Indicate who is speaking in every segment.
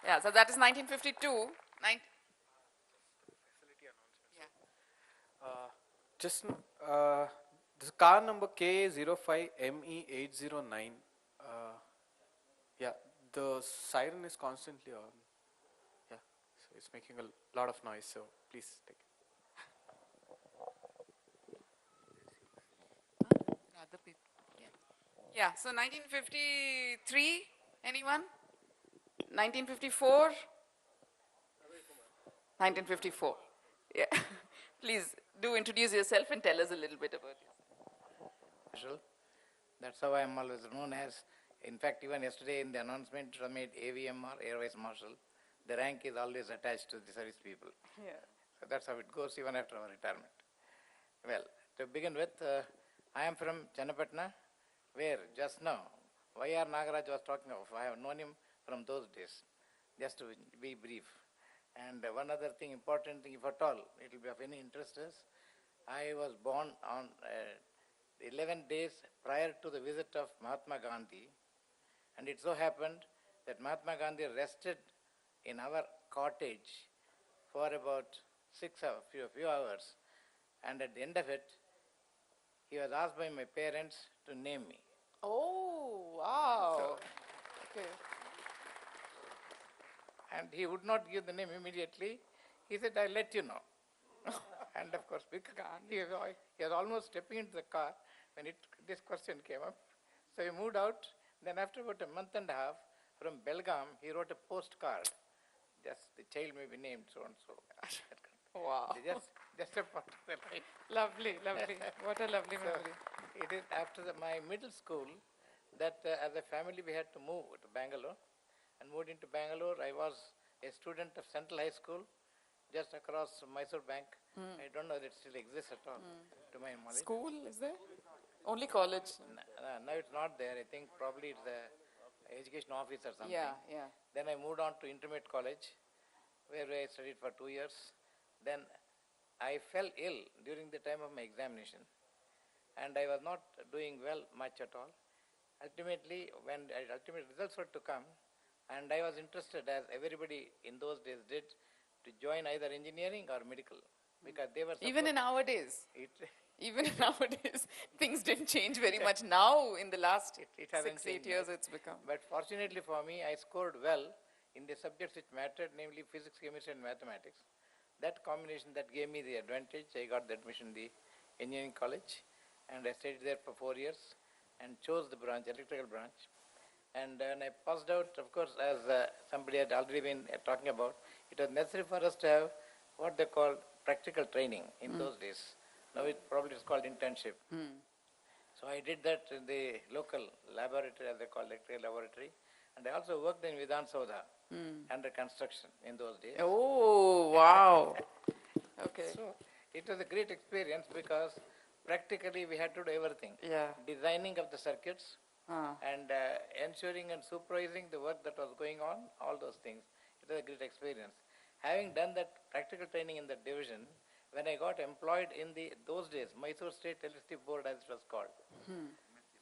Speaker 1: Yeah, so that is 1952. Yeah.
Speaker 2: Just uh, this car number K05ME809. Uh, yeah, the siren is constantly on. Yeah, so it's making a lot of noise. So please take it.
Speaker 1: Other people. Yeah. Yeah, so 1953, anyone? 1954? 1954. Yeah. Please do introduce yourself and tell us a little bit about yourself.
Speaker 3: Marshal. That's how I am always known as. In fact, even yesterday in the announcement I made AVM or Air Vice Marshal, the rank is always attached to the service people.
Speaker 1: Yeah.
Speaker 3: So that's how it goes even after our retirement. Well, to begin with, I am from Channapatna, where just now Y.R. Nagaraj was talking of. I have known him from those days, just to be brief. And one other thing, important thing, if at all, it will be of any interest is, I was born on 11 days prior to the visit of Mahatma Gandhi, and it so happened that Mahatma Gandhi rested in our cottage for about few hours, and at the end of it, he was asked by my parents to name me.
Speaker 1: Oh, wow. Okay.
Speaker 3: And he would not give the name immediately. He said, I'll let you know. And of course, because he was almost stepping into the car when this question came up. So he moved out. Then after about a month and a half, from Belgaum, he wrote a postcard. Just the child may be named so and so.
Speaker 1: Wow.
Speaker 3: Just a part of the life.
Speaker 1: Lovely, lovely. What a lovely
Speaker 3: So
Speaker 1: memory.
Speaker 3: it is after my middle school that as a family we had to move to Bangalore. And moved into Bangalore. I was a student of Central High School, just across Mysore Bank. I don't know that it still exists at all, to my knowledge.
Speaker 1: School, is there? Only college.
Speaker 3: Now it's not there. I think probably it's the education office or something.
Speaker 1: Yeah, yeah.
Speaker 3: Then I moved on to intermediate college, where I studied for 2 years. Then I fell ill during the time of my examination, and I was not doing well much at all. Ultimately, when ultimate results were to come, and I was interested, as everybody in those days did, to join either engineering or medical, because they were
Speaker 1: Even in nowadays.
Speaker 3: it,
Speaker 1: Even nowadays, things didn't change very much. Now, in the last
Speaker 3: it hasn't
Speaker 1: 6-8
Speaker 3: changed
Speaker 1: years,
Speaker 3: much.
Speaker 1: it's become.
Speaker 3: But fortunately for me, I scored well in the subjects which mattered, namely physics, chemistry, and mathematics. That combination that gave me the advantage. I got the admission in the engineering college, and I stayed there for 4 years, and chose the branch, electrical branch. And when I passed out, of course, as somebody had already been talking about, it was necessary for us to have what they call practical training in those days. Now it probably is called internship. So I did that in the local laboratory, as they call electrical laboratory. And I also worked in Vidhan Saudha under construction in those days.
Speaker 1: Oh, wow. Okay.
Speaker 3: So it was a great experience because practically we had to do everything.
Speaker 1: Yeah.
Speaker 3: Designing of the circuits, and ensuring and supervising the work that was going on, all those things. It was a great experience. Having done that practical training in that division, when I got employed in those days, Mysore State Electricity Board, as it was called.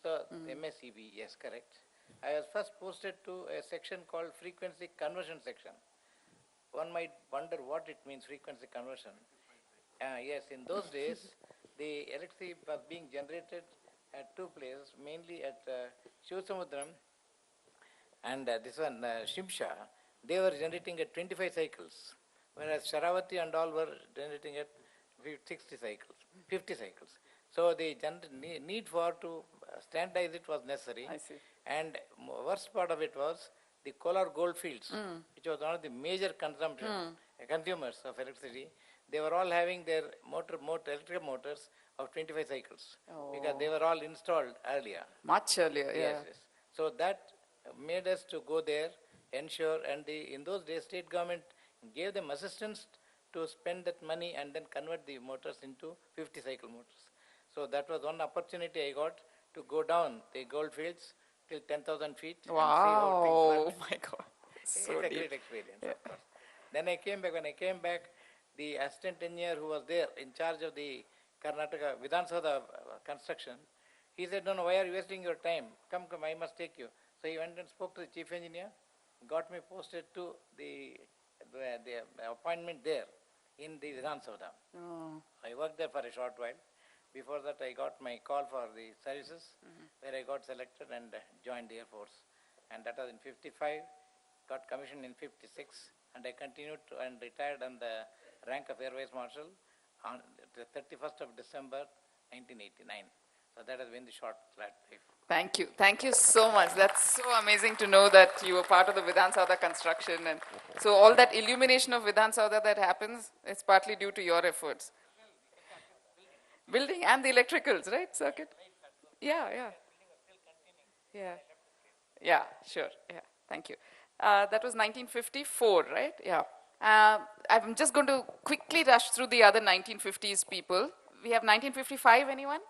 Speaker 3: So MSEB, yes, correct. I was first posted to a section called Frequency Conversion Section. One might wonder what it means, frequency conversion. Yes, in those days, the electricity was being generated at two places, mainly at Shivasamudram and this one, Shimsha. They were generating at 25 cycles, whereas Sharavati and all were generating at 60 cycles, 50 cycles. So the need for to standardize it was necessary.
Speaker 1: I see.
Speaker 3: And worst part of it was the Kolar gold fields, which was one of the major consumers of electricity. They were all having their electrical motors of 25 cycles, because they were all installed earlier.
Speaker 1: Much earlier, yeah.
Speaker 3: Yes. So that made us to go there, ensure, and in those days, state government gave them assistance to spend that money and then convert the motors into 50 cycle motors. So that was one opportunity I got to go down the gold fields till 10,000 feet and see how things
Speaker 1: Wow.
Speaker 3: work.
Speaker 1: Oh my God. So
Speaker 3: It's a
Speaker 1: deep.
Speaker 3: great experience, of course. Then I came back. When I came back, the assistant engineer who was there in charge of the Karnataka Vidhan Saudha construction, he said, no, why are you wasting your time? Come, I must take you. So he went and spoke to the chief engineer, got me posted to the appointment there in the Vidhan Savda.
Speaker 1: Oh.
Speaker 3: I worked there for a short while. Before that, I got my call for the services, where I got selected and joined the Air Force. And that was in 55, got commissioned in 56, and I continued and retired on the rank of Air Vice Marshal on the 31st of December 1989. So that has been the short life.
Speaker 1: Thank you. Thank you so much. That's so amazing to know that you were part of the Vidhan Sauda construction. And so all that illumination of Vidhan Sauda that happens is partly due to your efforts. Building and the electricals, right? Circuit? Yeah, yeah. Yeah. Yeah, sure. Yeah, thank you. That was 1954, right? Yeah. I'm just going to quickly rush through the other 1950s people. We have 1955, anyone?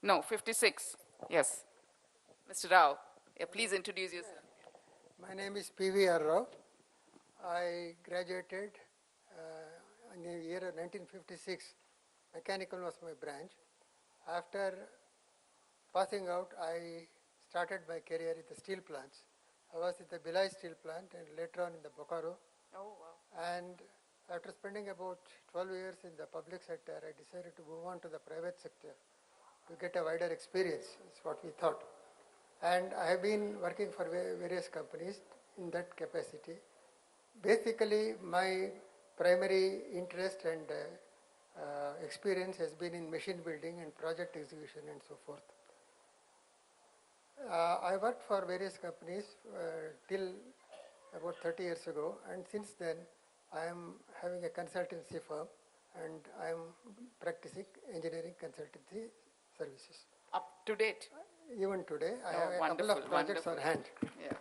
Speaker 1: No, 56. Yes. Mr. Rao, yeah, please introduce yourself.
Speaker 4: My name is P.V.R. Rao. I graduated in the year of 1956. Mechanical was my branch. After passing out, I started my career in the steel plants. I was in the Bhilai steel plant and later on in the Bokaro.
Speaker 1: Oh, wow.
Speaker 4: And after spending about 12 years in the public sector, I decided to move on to the private sector to get a wider experience, is what we thought. And I have been working for various companies in that capacity. Basically, my primary interest and experience has been in machine building and project execution and so forth. I worked for various companies till about 30 years ago, and since then I am having a consultancy firm and I am practicing engineering consultancy services.
Speaker 1: Up to date.
Speaker 4: Even today, I
Speaker 1: Oh,
Speaker 4: have a couple of projects on hand.
Speaker 1: Yeah.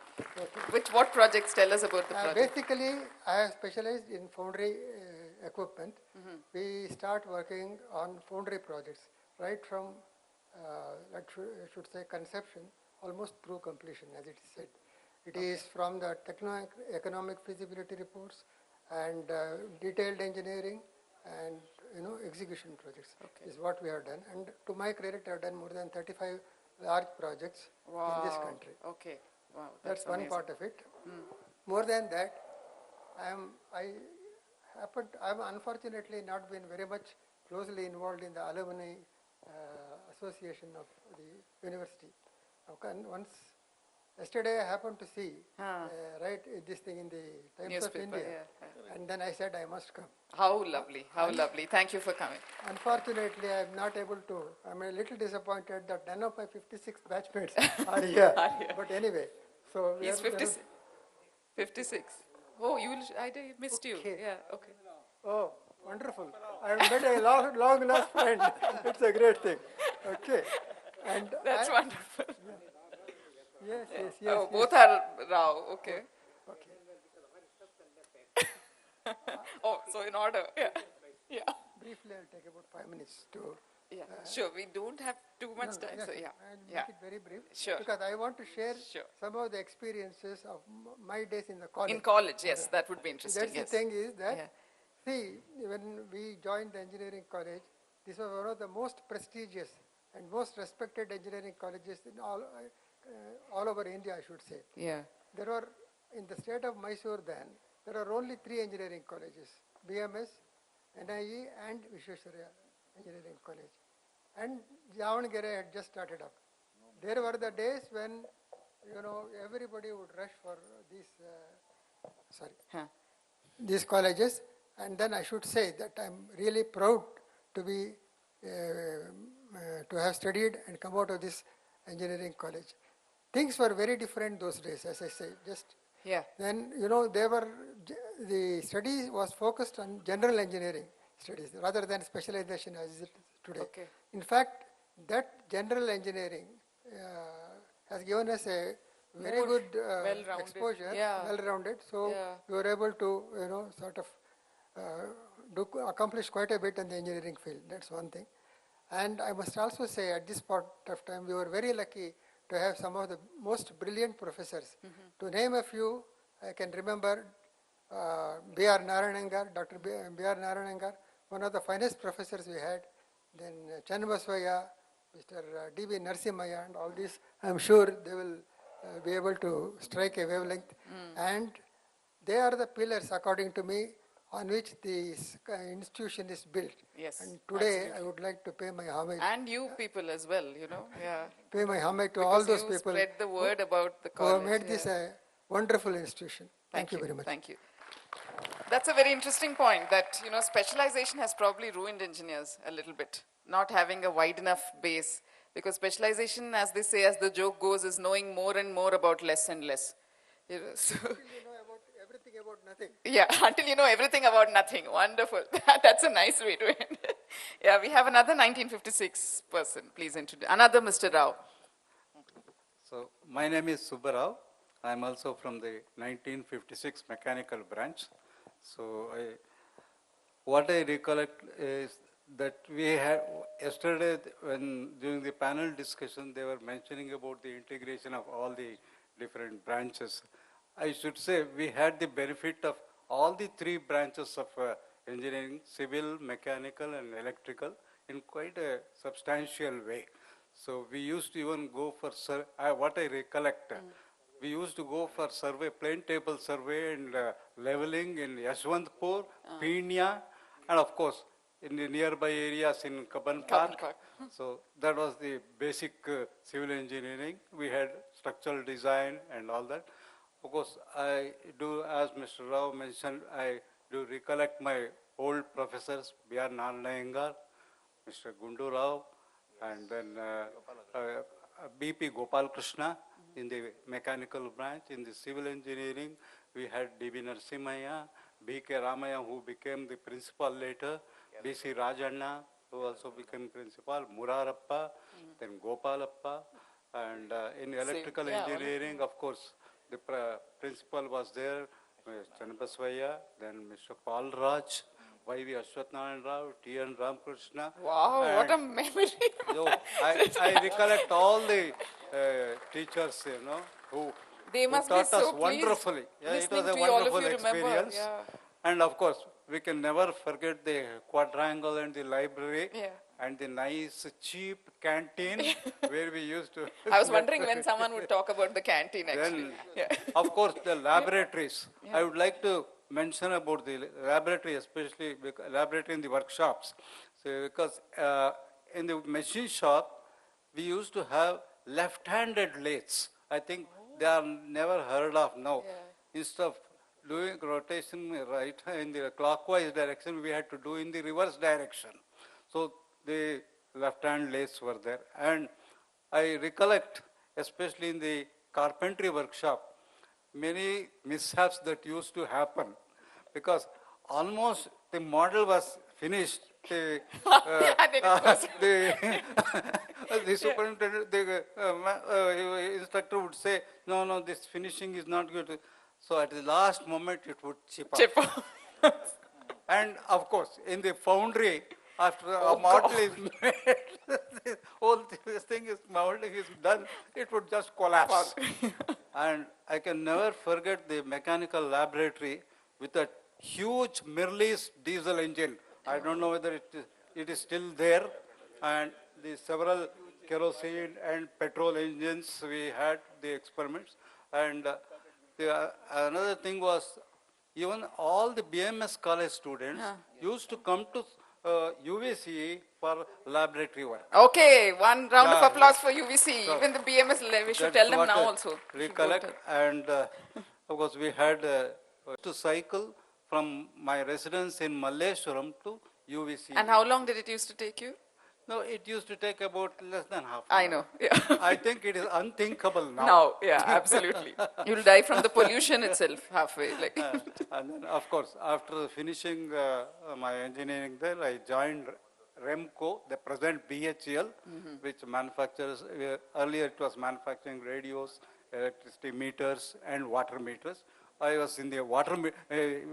Speaker 1: What projects? Tell us about the project.
Speaker 4: Basically, I have specialized in foundry equipment. We start working on foundry projects right from, I should say, conception almost through completion, as it is said. It is from the economic feasibility reports and detailed engineering and execution projects is what we have done. And to my credit, I have done more than 35 large projects in this country.
Speaker 1: Okay. Wow.
Speaker 4: That's one part of it. More than that, I'm unfortunately not been very much closely involved in the alumni association of the university. Okay, yesterday I happened to see this thing in the Times of India, and then I said I must come.
Speaker 1: How lovely, how lovely. Thank you for coming.
Speaker 4: Unfortunately, I am not able to. I'm a little disappointed that none of my 56 batchmates are here. But anyway, so
Speaker 1: he's 56. 56. Oh, I missed you. Yeah, okay.
Speaker 4: Oh, wonderful. I have met a long lost friend. It's a great thing. Okay. And
Speaker 1: that's wonderful.
Speaker 4: Yes.
Speaker 1: Oh, both are Rao. Okay. Oh, so in order. Yeah.
Speaker 4: Briefly, I'll take about 5 minutes to.
Speaker 1: Yeah, sure. We don't have too much time. So, yeah.
Speaker 4: I'll make it very brief.
Speaker 1: Sure.
Speaker 4: Because I want to share some of the experiences of my days in the college.
Speaker 1: In college, yes. That would be interesting.
Speaker 4: That's the thing is that, see, when we joined the engineering college, this was one of the most prestigious and most respected engineering colleges in all over India, I should say.
Speaker 1: Yeah.
Speaker 4: There were, in the state of Mysore then, there are only 3 engineering colleges, BMS, NIE and Vishweshwaraya Engineering College. And Javangere had just started up. There were the days when, everybody would rush for these colleges. And then I should say that I'm really proud to be, to have studied and come out of this engineering college. Things were very different those days, as I say. Then, the study was focused on general engineering studies rather than specialization as it is today.
Speaker 1: Okay.
Speaker 4: In fact, that general engineering has given us a very good exposure, well-rounded. So we were able to, sort of accomplish quite a bit in the engineering field. That's one thing. And I must also say, at this point of time, we were very lucky to have some of the most brilliant professors. To name a few, I can remember B.R. Narayanangar, Dr. B.R. Narayanangar, one of the finest professors we had. Then Channabaswaya, Mr. D.B. Narsimaya, and all these. I'm sure they will be able to strike a wavelength. And they are the pillars, according to me, on which this institution is built.
Speaker 1: Yes,
Speaker 4: And today,
Speaker 1: absolutely.
Speaker 4: I would like to pay my homage.
Speaker 1: And you people as well, yeah.
Speaker 4: Pay my homage to
Speaker 1: Because
Speaker 4: all those
Speaker 1: you
Speaker 4: people
Speaker 1: spread the word about the
Speaker 4: who have
Speaker 1: college.
Speaker 4: made this a wonderful institution. Thank you very much.
Speaker 1: Thank you. That's a very interesting point that, specialization has probably ruined engineers a little bit, not having a wide enough base. Because specialization, as they say, as the joke goes, is knowing more and more about less and less. So,
Speaker 4: Until you know about everything about nothing.
Speaker 1: yeah, until you know everything about nothing. Wonderful. That's a nice way to end. Yeah, we have another 1956 person. Please introduce. Another Mr. Rao.
Speaker 5: So, my name is Subbarao. I am also from the 1956 mechanical branch. So, what I recollect is that we had yesterday when during the panel discussion they were mentioning about the integration of all the different branches. I should say we had the benefit of all the three branches of engineering, civil, mechanical and electrical in quite a substantial way. So we used to even go for, what I recollect, we used to go for survey, plane table survey and leveling in Yashwantpur, Peenya, and of course in the nearby areas in Kaban Park. So that was the basic civil engineering. We had structural design and all that. Of course, I do, as Mr. Rao mentioned, I do recollect my old professors, B.R. Naranayangar, Mr. Gundu Rao, and then B.P. Gopal Krishna in the mechanical branch. In the civil engineering, we had D.B. Narasimhaya, B.K. Ramaya, who became the principal later, B.C. Rajanna, who also became principal, Murarappa, then Gopalappa, and in electrical engineering, of course, the principal was there, Chanabaswaya, then Mr. Paul Raj, Y.V. Ashwatnarayan Rao, T.N. Ramakrishna.
Speaker 1: Wow, what a memory.
Speaker 5: I recollect all the teachers, who
Speaker 1: They must be
Speaker 5: taught
Speaker 1: so
Speaker 5: us
Speaker 1: pleased
Speaker 5: wonderfully. Yeah, it was
Speaker 1: listening
Speaker 5: a
Speaker 1: to all of
Speaker 5: wonderful
Speaker 1: you remember,
Speaker 5: experience.
Speaker 1: yeah.
Speaker 5: And of course, we can never forget the quadrangle and the library and the nice cheap canteen where we used to.
Speaker 1: I was wondering when someone would talk about the canteen actually.
Speaker 5: Then, of course, the laboratories. I would like to mention about the laboratory, especially laboratory in the workshops. So, because in the machine shop, we used to have left-handed lathes. I think they are never heard of now. Instead of doing rotation right in the clockwise direction, we had to do in the reverse direction. So the left-hand lathes were there. And I recollect, especially in the carpentry workshop, many mishaps that used to happen because almost the model was finished. The superintendent, the instructor would say, no, this finishing is not good. So at the last moment, it would chip off. And of course, in the foundry, after a model is made, the whole thing is modeling is done, it would just collapse. And I can never forget the mechanical laboratory with a huge Mirrlees diesel engine. I don't know whether it is still there. And the several kerosene and petrol engines, we had the experiments. And another thing was, even all the BMS college students used to come to UVCE for laboratory work.
Speaker 1: Okay, one round of applause for UVCE. So even the BMS, we should tell them now also.
Speaker 5: Recollect, and of course we had to cycle from my residence in Malleshwaram to UVCE.
Speaker 1: And how long did it used to take you?
Speaker 5: No, it used to take about less than half an hour.
Speaker 1: I know, yeah.
Speaker 5: I think it is unthinkable now.
Speaker 1: Now, yeah, absolutely. You'll die from the pollution itself halfway.
Speaker 5: And then, of course, after finishing my engineering there, I joined REMCO, the present BHEL, which manufactures, earlier it was manufacturing radios, electricity meters, and water meters. I was in the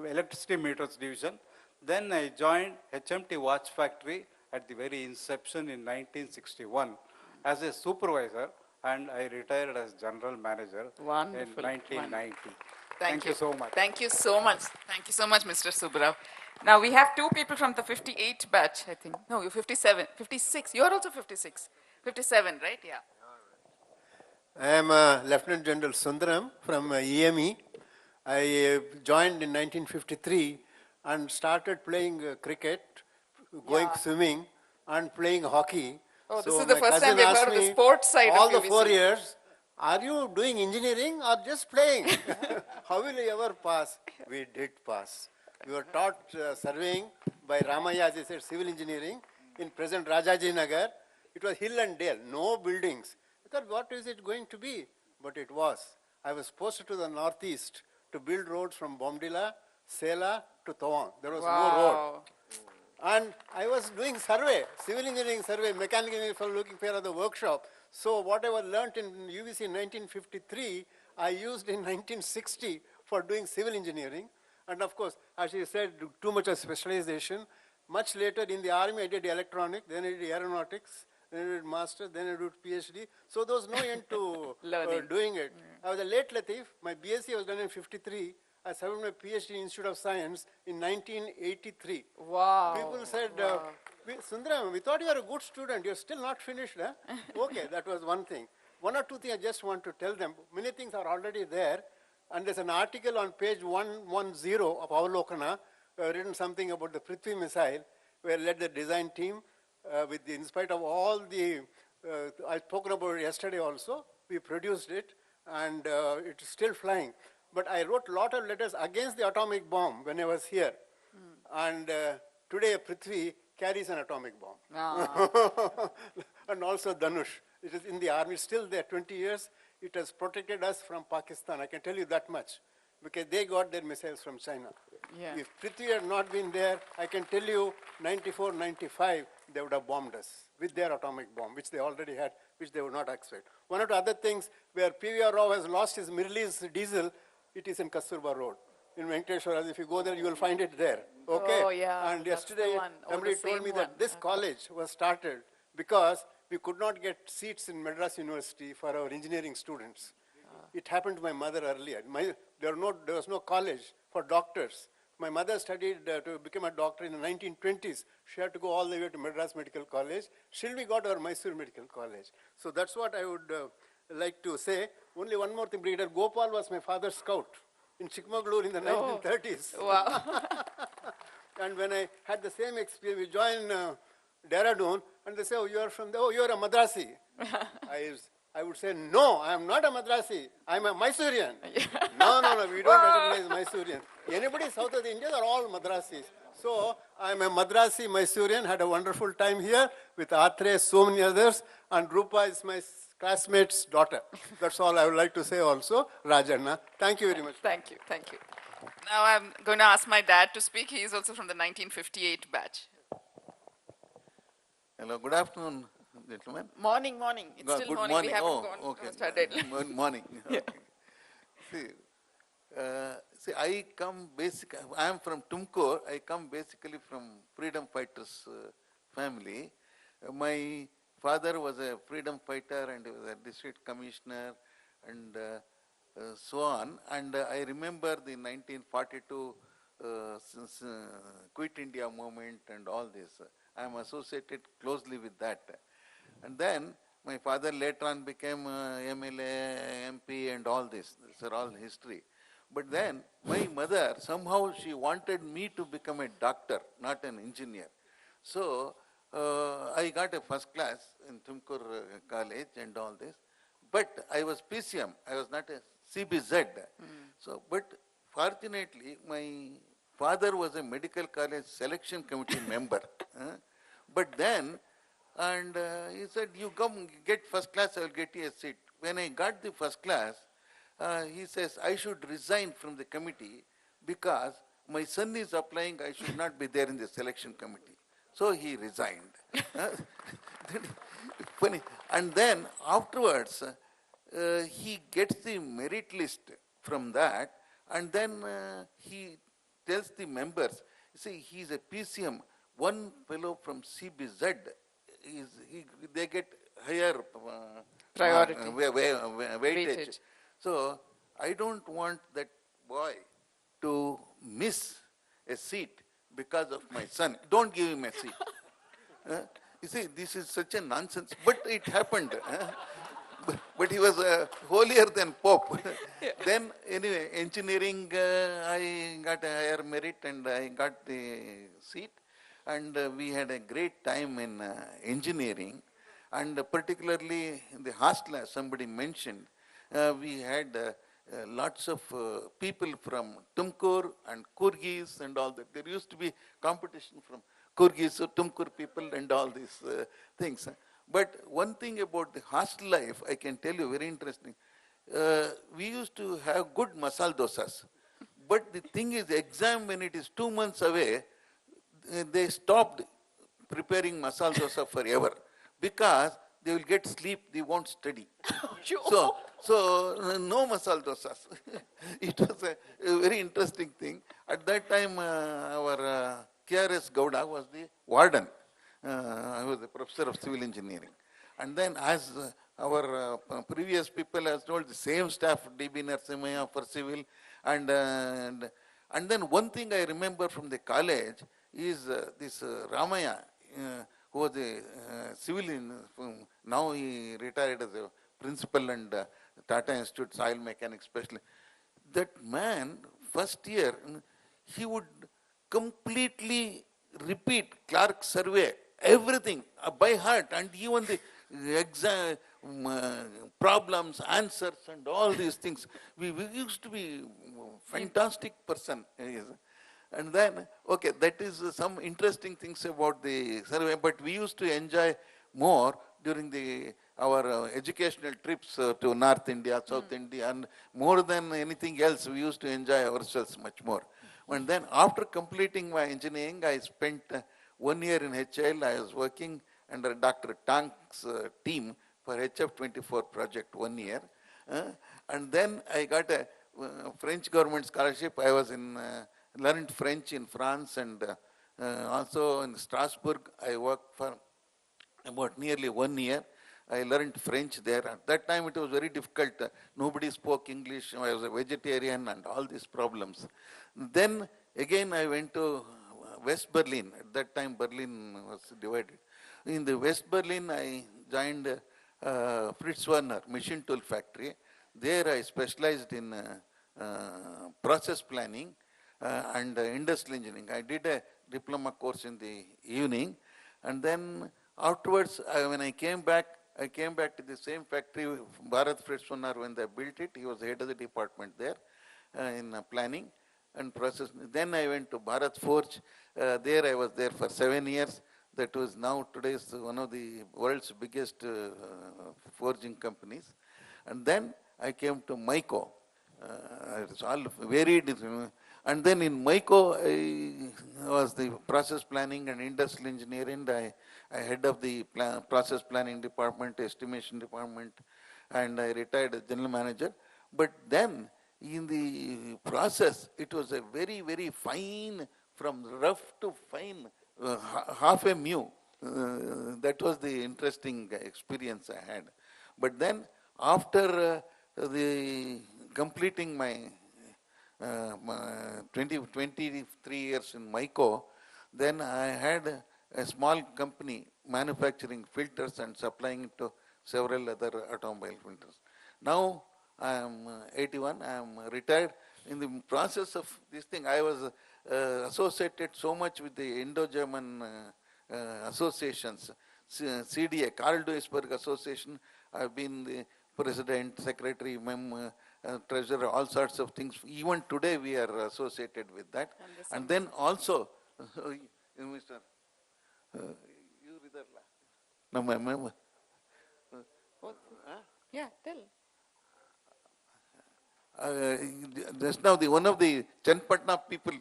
Speaker 5: electricity meters division. Then I joined HMT Watch Factory at the very inception in 1961 as a supervisor, and I retired as general manager in 1990. Thank you so much.
Speaker 1: Thank you so much. Thank you so much, Mr. Subbarao. Now we have two people from the 58 batch, I think. No, you're 57, 56. You're also 56. 57, right? Yeah.
Speaker 6: I am Lieutenant General Sundaram from EME. I joined in 1953 and started playing cricket, going
Speaker 1: Yeah.
Speaker 6: swimming, and playing hockey.
Speaker 1: Oh, this
Speaker 6: So
Speaker 1: is the
Speaker 6: my
Speaker 1: first time
Speaker 6: cousin
Speaker 1: we have heard
Speaker 6: asked
Speaker 1: of the
Speaker 6: me,
Speaker 1: sports side of
Speaker 6: all the 4
Speaker 1: UVC.
Speaker 6: years, are you doing engineering or just playing? How will you ever pass? We did pass. We were taught surveying by Ramaya, as I said, civil engineering in present Rajaji Nagar. It was hill and dale, no buildings. I thought, what is it going to be? But it was. I was posted to the northeast to build roads from Bomdila, Sela to Tawang. There was no road.
Speaker 1: Wow.
Speaker 6: And I was doing survey, civil engineering survey, mechanical engineering for looking for the workshop. So what I was learnt in UVC in 1953, I used in 1960 for doing civil engineering. And of course, as you said, too much of specialization. Much later in the army, I did electronic, then I did aeronautics, then I did master, then I did PhD. So there was no end to
Speaker 1: Learning.
Speaker 6: doing it. I was a late Latif. My BSc was done in 53. I started my PhD in Institute of Science in 1983.
Speaker 1: Wow.
Speaker 6: People said,
Speaker 1: Wow.
Speaker 6: Sundaram, we thought you were a good student. You're still not finished. Huh? Okay, that was one thing. One or two things I just want to tell them. Many things are already there. And there's an article on page 110 of Avalokana, written something about the Prithvi missile, where led the design team in spite of all the, I spoken about it yesterday also, we produced it, and it's still flying. But I wrote a lot of letters against the atomic bomb when I was here. And today Prithvi carries an atomic bomb.
Speaker 1: Ah.
Speaker 6: And also Dhanush. It is in the army, still there, 20 years. It has protected us from Pakistan, I can tell you that much. Because they got their missiles from China.
Speaker 1: Yeah.
Speaker 6: If Prithvi had not been there, I can tell you, 94, 95, they would have bombed us with their atomic bomb, which they already had, which they would not expect. One of the other things where P.V.R. Rao has lost his Mirli's diesel, it is in Kasturba Road. In Venkateshwara, if you go there, you will find it there. Okay?
Speaker 1: Oh, yeah,
Speaker 6: And
Speaker 1: that's the
Speaker 6: yesterday,
Speaker 1: one. Oh,
Speaker 6: somebody
Speaker 1: the
Speaker 6: told
Speaker 1: same
Speaker 6: me
Speaker 1: one.
Speaker 6: that this college was started because we could not get seats in Madras University for our engineering students. It happened to my mother earlier. There was no college for doctors. My mother studied to become a doctor in the 1920s. She had to go all the way to Madras Medical College. Still we got our Mysore Medical College. So that's what I would like to say. Only one more thing, Brigadier Gopal was my father's scout in Chikmagalur in the 1930s.
Speaker 1: Wow.
Speaker 6: And when I had the same experience, we joined Dehradun, and they say, oh, you are from there, oh, you are a Madrasi. I would say, no, I am not a Madrasi, I am a Mysorean. No, we don't recognize Mysorean. Anybody south of India, are all Madrasis. So I am a Madrasi Mysorean, had a wonderful time here with Atre, so many others, and Roopa is my classmate's daughter. That's all I would like to say also, Rajanna. Thank you very much.
Speaker 1: Thank you, thank you. Now I'm going to ask my dad to speak. He is also from the 1958 batch.
Speaker 7: Hello, good afternoon, gentlemen.
Speaker 1: Morning. It's still
Speaker 7: Good
Speaker 1: morning.
Speaker 7: morning.
Speaker 1: We haven't
Speaker 7: Oh, okay.
Speaker 1: started.
Speaker 7: Good morning. Okay. See, I am from Tumkur. I come basically from freedom fighters family. My father was a freedom fighter and he was a district commissioner and so on. And I remember the 1942 since Quit India movement and all this. I am associated closely with that. And then my father later on became MLA, MP and all this. These are all history. But then my mother, somehow she wanted me to become a doctor, not an engineer. So I got a first class in Tumkur College and all this. But I was PCM, I was not a CBZ. So, but fortunately, my father was a medical college selection committee member. But then, and he said, you come get first class, I will get you a seat. When I got the first class, he says, I should resign from the committee because my son is applying, I should not be there in the selection committee. So he resigned. Funny. And then afterwards, he gets the merit list from that, and then he tells the members, see, he's a PCM, one fellow from CBZ, they get higher
Speaker 1: Priority.
Speaker 7: Weightage. So I don't want that boy to miss a seat because of my son. Don't give him a seat. You see, this is such a nonsense, but it happened. but he was holier than Pope. Then, anyway, engineering, I got a higher merit and I got the seat. And we had a great time in engineering. And particularly in the hostel, as somebody mentioned, we had lots of people from Tumkur and Kurgis and all that. There used to be competition from Kurgis, so Tumkur people and all these things. But one thing about the hostel life, I can tell you very interesting. We used to have good masala dosas. But the thing is, the exam, when it is 2 months away, they stopped preparing masala dosa forever because they will get sleep, they won't study. So no masala dosas. It was a very interesting thing. At that time, our KRS Gowda was the warden. I was a professor of civil engineering. And then as our previous people has told, the same staff, DB Narasimha for civil. And then one thing I remember from the college is this Ramaya, who was a civilian, now he retired as a principal and Tata Institute soil mechanics specialist. That man, first year, he would completely repeat Clark's survey, everything by heart, and even the exam problems, answers, and all these things. We used to be fantastic person. And then, okay, that is some interesting things about the survey, but we used to enjoy more during our educational trips to North India, South India, and more than anything else, we used to enjoy ourselves much more. And then after completing my engineering, I spent 1 year in HL. I was working under Dr. Tank's team for HF24 project 1 year. And then I got a French government scholarship. I was learned French in France and also in Strasbourg. I worked for about nearly 1 year. I learned French there. At that time it was very difficult. Nobody spoke English. I was a vegetarian and all these problems. Then again I went to West Berlin. At that time Berlin was divided. In the West Berlin I joined Fritz Werner machine tool factory. There I specialized in process planning and industrial engineering. I did a diploma course in the evening, and then afterwards, when I came back to the same factory, Bharat Fritz Werner, when they built it. He was head of the department there in planning and process. Then I went to Bharat Forge. There I was there for 7 years. That was now today is one of the world's biggest forging companies. And then I came to Myco. It's all varied. And then in Myco, I was the process planning and industrial engineering. I head of the process planning department, estimation department, and I retired as general manager. But then in the process, it was a very, very fine, from rough to fine, half a mu. That was the interesting experience I had. But then after the completing my 23 years in Myco, then I had a small company manufacturing filters and supplying it to several other automobile filters. Now I am 81, I am retired. In the process of this thing, I was associated so much with the Indo-German associations, CDA, Karl Duisberg Association. I've been the president, secretary, treasurer, all sorts of things. Even today we are associated with that. And then also, Mr. No, ma'am.
Speaker 1: Yeah, tell.
Speaker 7: Just now, one of the Chenpatna people,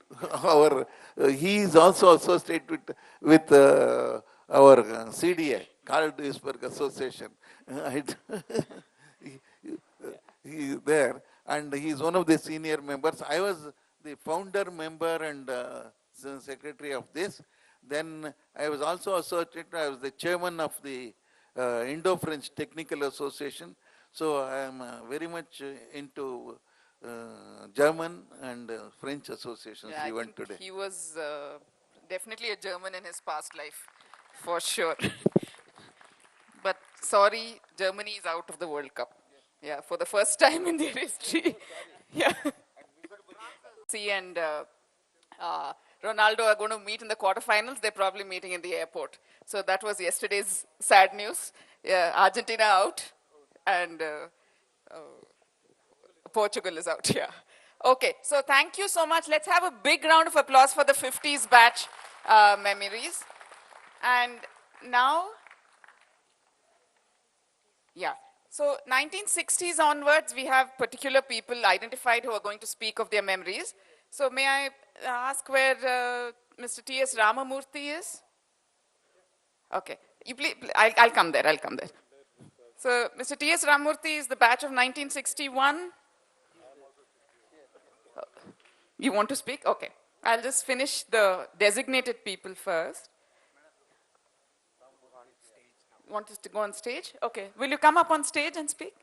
Speaker 7: he is also associated with our CDA, Karl Duisberg Association. He is there, and he is one of the senior members. I was the founder member and secretary of this. Then I was also associated, I was the chairman of the Indo-French Technical Association. So I am very much into German and French associations
Speaker 1: Yeah, I
Speaker 7: even
Speaker 1: think
Speaker 7: today.
Speaker 1: he was definitely a German in his past life, for sure. But sorry, Germany is out of the World Cup. Yeah, for the first time in their history. Yeah. C and Ronaldo are going to meet in the quarterfinals. They're probably meeting in the airport. So that was yesterday's sad news. Yeah, Argentina out, and Portugal is out. Yeah. Okay. So thank you so much. Let's have a big round of applause for the 50s batch memories. And now, yeah. So 1960s onwards, we have particular people identified who are going to speak of their memories. So may I ask where Mr. T.S. Ramamurthy is? Okay. You please, I'll come there. I'll come there. So Mr. T.S. Ramamurthy is the batch of 1961. You want to speak? Okay. I'll just finish the designated people first. Want us to go on stage? Okay. Will you come up on stage and speak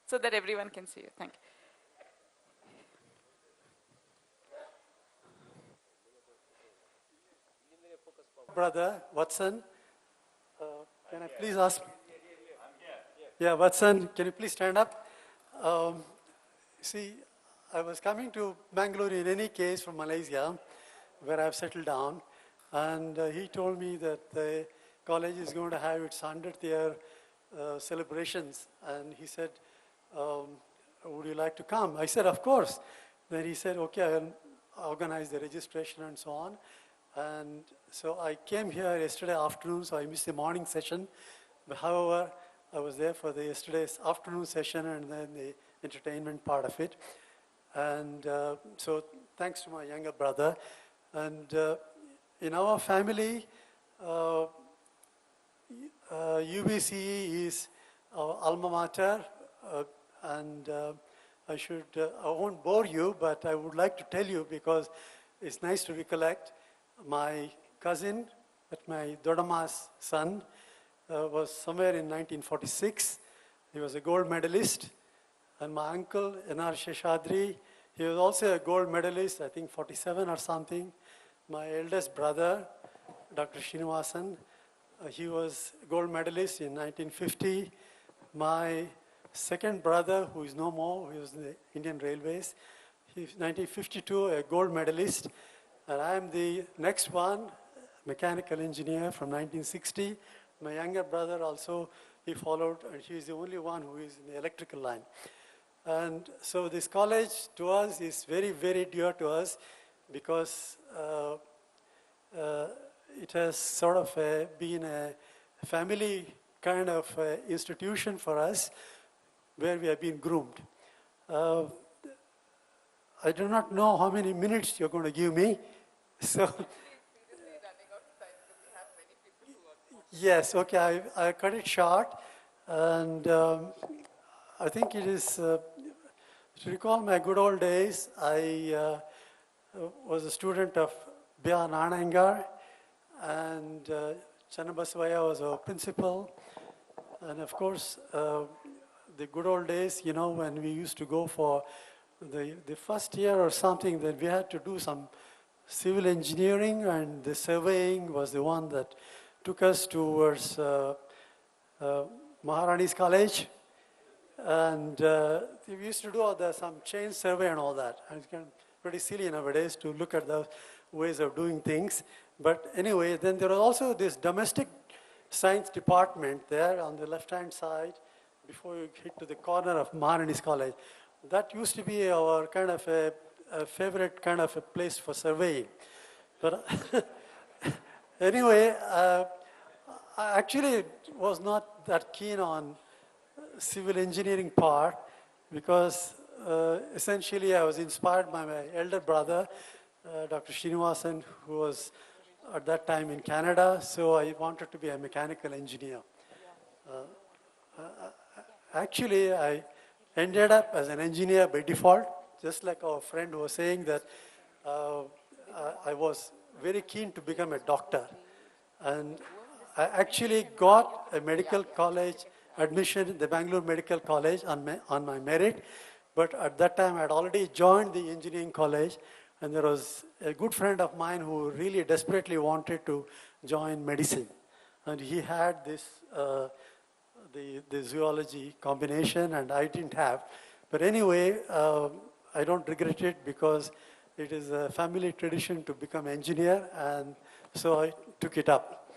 Speaker 1: so that everyone can see you? Thank you.
Speaker 8: Brother Watson, can I please ask? Yeah, Watson, can you please stand up? See, I was coming to Bangalore in any case from Malaysia, where I've settled down, and he told me that the college is going to have its 100th year celebrations, and he said, would you like to come? I said, of course. Then he said, okay, I'll organize the registration and so on. And so I came here yesterday afternoon, so I missed the morning session. But however, I was there for the yesterday's afternoon session and then the entertainment part of it. And so thanks to my younger brother. And in our family, UVCE is our alma mater. And I won't bore you, but I would like to tell you because it's nice to recollect. My cousin, my Dodama's son, was somewhere in 1946. He was a gold medalist. And my uncle, N.R. Sheshadri, he was also a gold medalist, I think 47 or something. My eldest brother, Dr. Srinivasan, he was gold medalist in 1950. My second brother, who is no more, he was in the Indian Railways, he's 1952, a gold medalist. And I am the next one, mechanical engineer from 1960. My younger brother also, he followed, and he is the only one who is in the electrical line. And so this college to us is very, very dear to us because it has sort of been a family kind of institution for us where we have been groomed. I do not know how many minutes you're going to give me. So, yes, okay, I cut it short. And I think it is, to recall my good old days, I was a student of Bia Nanangar, and Channabaswaya was our principal. And of course, the good old days, you know, when we used to go for the first year or something, that we had to do some civil engineering, and the surveying was the one that took us towards Maharani's College. And we used to do some chain survey and all that. And it's kind of pretty silly nowadays to look at the ways of doing things. But anyway, then there was also this domestic science department there on the left-hand side before you hit to the corner of Maharani's College. That used to be our kind of a favorite kind of a place for surveying. But anyway, I actually was not that keen on civil engineering part because essentially I was inspired by my elder brother, Dr. Srinivasan, who was at that time in Canada, so I wanted to be a mechanical engineer. Actually, I ended up as an engineer by default, just like our friend was saying that I was very keen to become a doctor. And I actually got a medical college admission in the Bangalore Medical College on my merit, but at that time I had already joined the engineering college, and there was a good friend of mine who really desperately wanted to join medicine. And he had the zoology combination, and I didn't have. But anyway, I don't regret it because it is a family tradition to become engineer, and so I took it up.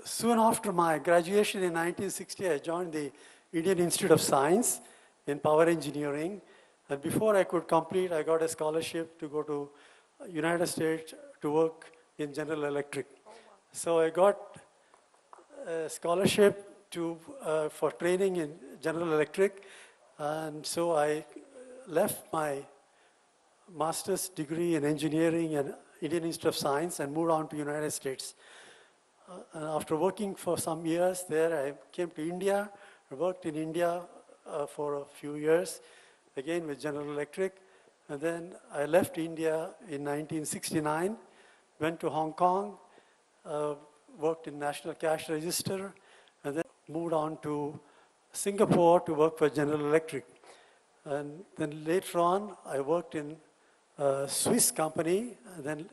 Speaker 8: Soon after my graduation in 1960, I joined the Indian Institute of Science in power engineering. And before I could complete, I got a scholarship to go to United States to work in General Electric. So I got a scholarship for training in General Electric. And so I left my master's degree in engineering and Indian Institute of Science and moved on to United States. And after working for some years there, I came to India. I worked in India for a few years, again with General Electric. And then I left India in 1969, went to Hong Kong, worked in National Cash Register, and then moved on to Singapore to work for General Electric. And then later on, I worked in a Swiss company, and then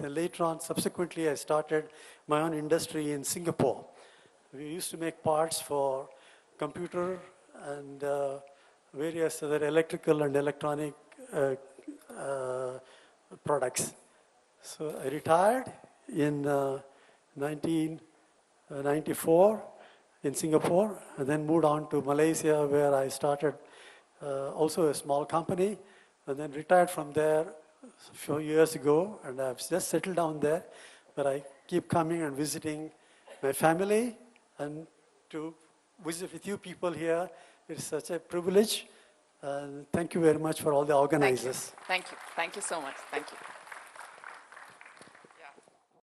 Speaker 8: later on, subsequently, I started my own industry in Singapore. We used to make parts for computer and various other electrical and electronic products. So I retired in 1994 in Singapore, and then moved on to Malaysia, where I started also a small company, and then retired from there a few years ago, and I've just settled down there, but I keep coming and visiting my family, and to visit with you people here. It's such a privilege, and thank you very much for all the organizers.
Speaker 1: Thank you. Thank you so much. Thank you.